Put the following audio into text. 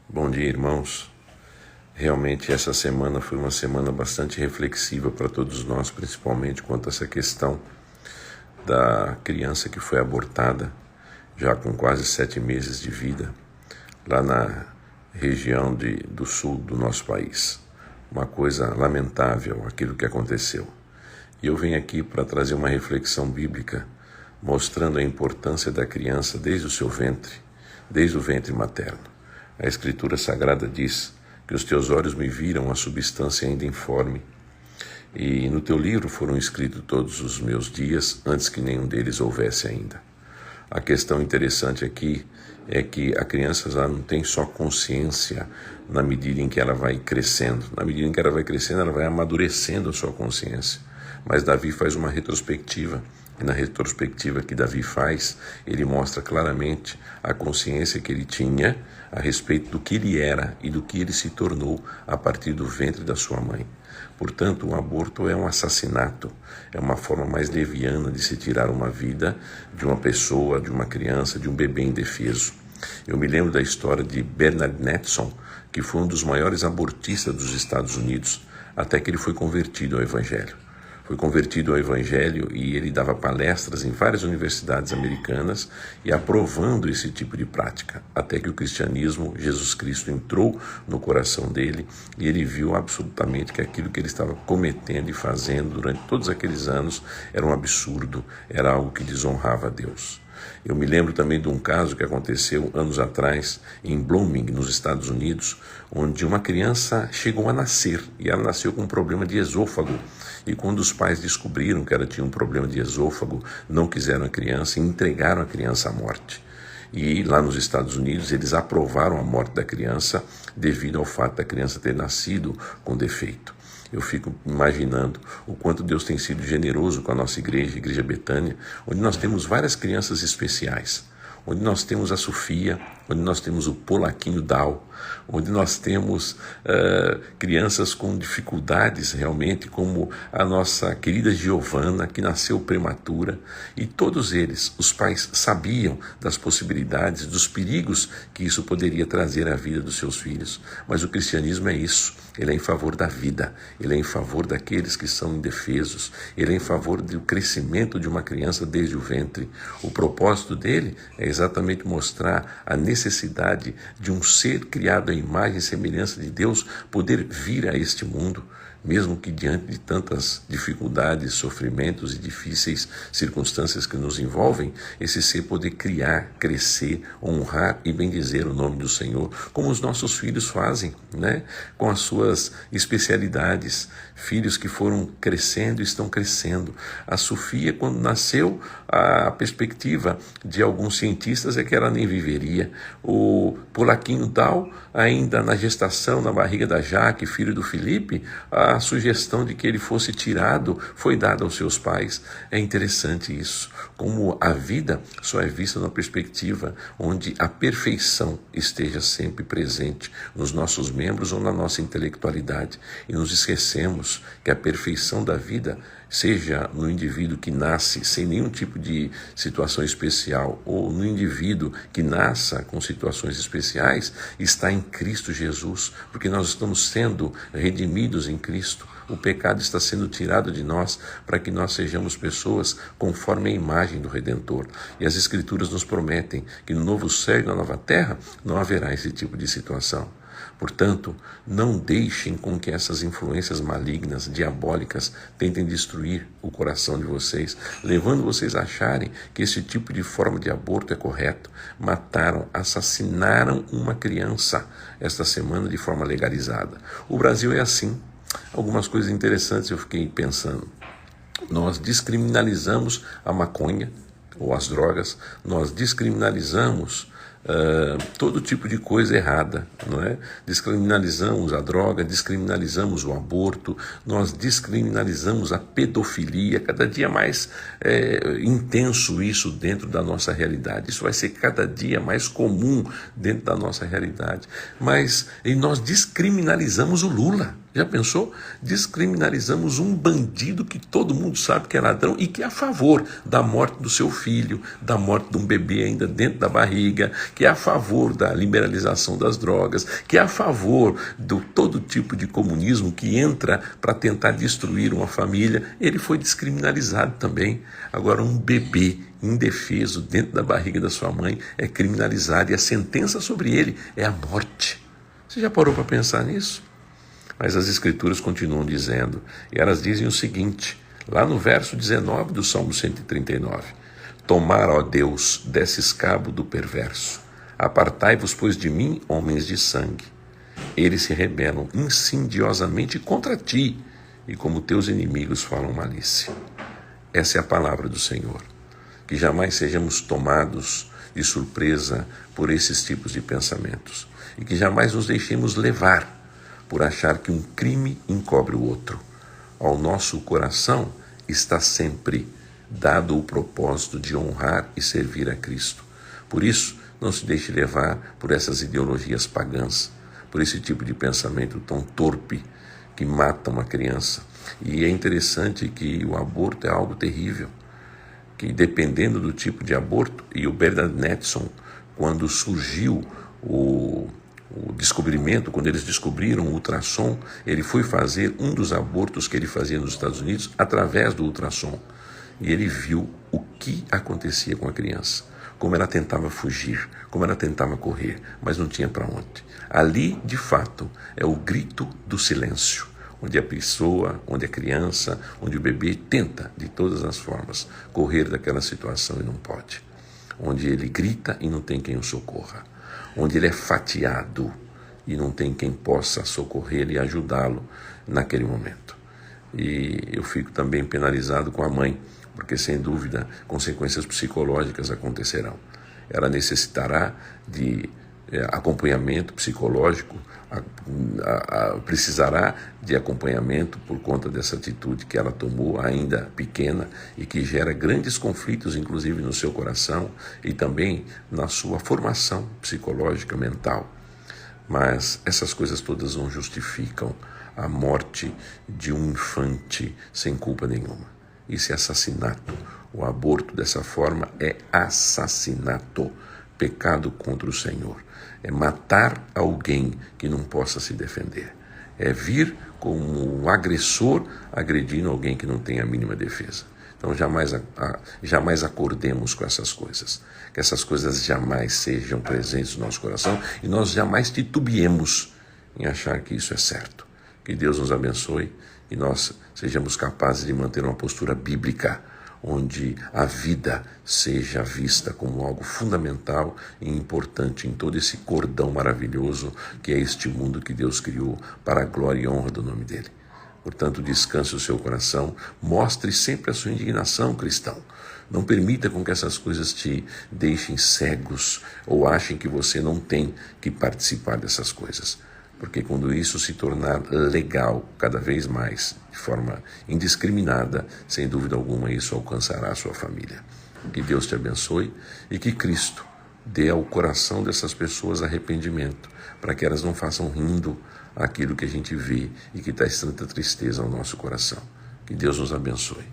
Bom dia, irmãos. Realmente essa semana foi uma semana bastante reflexiva para todos nós, principalmente quanto a essa questão da criança que foi abortada, já com quase 7 meses de vida, lá na região do sul do nosso país. Uma coisa lamentável aquilo que aconteceu. E eu venho aqui para trazer uma reflexão bíblica, mostrando a importância da criança desde o seu ventre, desde o ventre materno. A Escritura Sagrada diz que os teus olhos me viram a substância ainda informe, e no teu livro foram escritos todos os meus dias, antes que nenhum deles houvesse ainda. A questão interessante aqui é que a criança já não tem só consciência na medida em que ela vai crescendo. Na medida em que ela vai crescendo, ela vai amadurecendo a sua consciência. Mas Davi faz uma retrospectiva, e na retrospectiva que Davi faz, ele mostra claramente a consciência que ele tinha a respeito do que ele era e do que ele se tornou a partir do ventre da sua mãe. Portanto, o aborto é um assassinato, é uma forma mais leviana de se tirar uma vida de uma pessoa, de uma criança, de um bebê indefeso. Eu me lembro da história de Bernard Netson, que foi um dos maiores abortistas dos Estados Unidos, até que ele foi convertido ao Evangelho. Foi convertido ao Evangelho e ele dava palestras em várias universidades americanas e aprovando esse tipo de prática, até que o cristianismo, Jesus Cristo, entrou no coração dele e ele viu absolutamente que aquilo que ele estava cometendo e fazendo durante todos aqueles anos era um absurdo, era algo que desonrava a Deus. Eu me lembro também de um caso que aconteceu anos atrás em Blooming, nos Estados Unidos, onde uma criança chegou a nascer e ela nasceu com um problema de esôfago. E quando os pais descobriram que ela tinha um problema de esôfago, não quiseram a criança e entregaram a criança à morte. E lá nos Estados Unidos eles aprovaram a morte da criança devido ao fato da criança ter nascido com defeito. Eu fico imaginando o quanto Deus tem sido generoso com a nossa igreja, Igreja Betânia, onde nós temos várias crianças especiais, onde nós temos a Sofia, onde nós temos o Polaquinho Dal, onde nós temos crianças com dificuldades realmente, como a nossa querida Giovana, que nasceu prematura, e todos eles, os pais sabiam das possibilidades, dos perigos que isso poderia trazer à vida dos seus filhos, mas o cristianismo é isso. Ele é em favor da vida, ele é em favor daqueles que são indefesos, ele é em favor do crescimento de uma criança desde o ventre. O propósito dele é exatamente mostrar a necessidade de um ser criado à imagem e semelhança de Deus poder vir a este mundo, mesmo que diante de tantas dificuldades, sofrimentos e difíceis circunstâncias que nos envolvem, esse ser poder criar, crescer, honrar e bendizer o nome do Senhor, como os nossos filhos fazem, né? Com as suas especialidades, filhos que foram crescendo e estão crescendo. A Sofia, quando nasceu, a perspectiva de alguns cientistas é que ela nem viveria. O Polaquinho Dal, ainda na gestação, na barriga da Jaque, filho do Felipe, a sugestão de que ele fosse tirado foi dada aos seus pais. É interessante isso, como a vida só é vista numa perspectiva onde a perfeição esteja sempre presente nos nossos membros ou na nossa intelectualidade. E nos esquecemos que a perfeição da vida, seja no indivíduo que nasce sem nenhum tipo de situação especial ou no indivíduo que nasça com situações especiais, está em Cristo Jesus, porque nós estamos sendo redimidos em Cristo. O pecado está sendo tirado de nós para que nós sejamos pessoas conforme a imagem do Redentor. E as Escrituras nos prometem que no novo céu e na nova terra não haverá esse tipo de situação. Portanto, não deixem com que essas influências malignas, diabólicas, tentem destruir o coração de vocês, levando vocês a acharem que esse tipo de forma de aborto é correto. Mataram, assassinaram uma criança esta semana de forma legalizada. O Brasil é assim. Algumas coisas interessantes eu fiquei pensando. Nós descriminalizamos a maconha ou as drogas, nós descriminalizamos todo tipo de coisa errada, não é? Descriminalizamos a droga, descriminalizamos o aborto, nós descriminalizamos a pedofilia, cada dia mais intenso isso dentro da nossa realidade. Isso vai ser cada dia mais comum dentro da nossa realidade. Mas nós descriminalizamos o Lula. Já pensou? Descriminalizamos um bandido que todo mundo sabe que é ladrão e que é a favor da morte do seu filho, da morte de um bebê ainda dentro da barriga, que é a favor da liberalização das drogas, que é a favor de todo tipo de comunismo que entra para tentar destruir uma família. Ele foi descriminalizado também. Agora, um bebê indefeso dentro da barriga da sua mãe é criminalizado e a sentença sobre ele é a morte. Você já parou para pensar nisso? Mas as Escrituras continuam dizendo, e elas dizem o seguinte, lá no verso 19 do Salmo 139, tomar, ó Deus, desses cabo do perverso, apartai-vos, pois, de mim, homens de sangue. Eles se rebelam insidiosamente contra ti, e como teus inimigos falam malícia. Essa é a palavra do Senhor. Que jamais sejamos tomados de surpresa por esses tipos de pensamentos, e que jamais nos deixemos levar por achar que um crime encobre o outro. Ao nosso coração está sempre dado o propósito de honrar e servir a Cristo. Por isso, não se deixe levar por essas ideologias pagãs, por esse tipo de pensamento tão torpe que mata uma criança. E é interessante que o aborto é algo terrível, que dependendo do tipo de aborto, e o Bernard Knudsen, quando surgiu o descobrimento, quando eles descobriram o ultrassom, ele foi fazer um dos abortos que ele fazia nos Estados Unidos através do ultrassom. E ele viu o que acontecia com a criança, como ela tentava fugir, como ela tentava correr, mas não tinha para onde. Ali, de fato, é o grito do silêncio, onde a pessoa, onde a criança, onde o bebê tenta, de todas as formas, correr daquela situação e não pode. Onde ele grita e não tem quem o socorra. Onde ele é fatiado e não tem quem possa socorrê-lo e ajudá-lo naquele momento. E eu fico também penalizado com a mãe, porque sem dúvida consequências psicológicas acontecerão. Ela necessitará de acompanhamento psicológico, precisará de acompanhamento por conta dessa atitude que ela tomou ainda pequena e que gera grandes conflitos, inclusive no seu coração e também na sua formação psicológica, mental. Mas essas coisas todas não justificam a morte de um infante sem culpa nenhuma. Isso é assassinato. O aborto dessa forma é assassinato, pecado contra o Senhor. É matar alguém que não possa se defender. É vir como um agressor agredindo alguém que não tem a mínima defesa. Então jamais acordemos com essas coisas. Que essas coisas jamais sejam presentes no nosso coração e nós jamais titubeemos em achar que isso é certo. Que Deus nos abençoe e nós sejamos capazes de manter uma postura bíblica, onde a vida seja vista como algo fundamental e importante em todo esse cordão maravilhoso que é este mundo que Deus criou para a glória e honra do nome dele. Portanto, descanse o seu coração, mostre sempre a sua indignação, cristão. Não permita com que essas coisas te deixem cegos ou achem que você não tem que participar dessas coisas. Porque quando isso se tornar legal cada vez mais, de forma indiscriminada, sem dúvida alguma isso alcançará a sua família. Que Deus te abençoe e que Cristo dê ao coração dessas pessoas arrependimento, para que elas não façam rindo aquilo que a gente vê e que traz tanta tristeza ao nosso coração. Que Deus nos abençoe.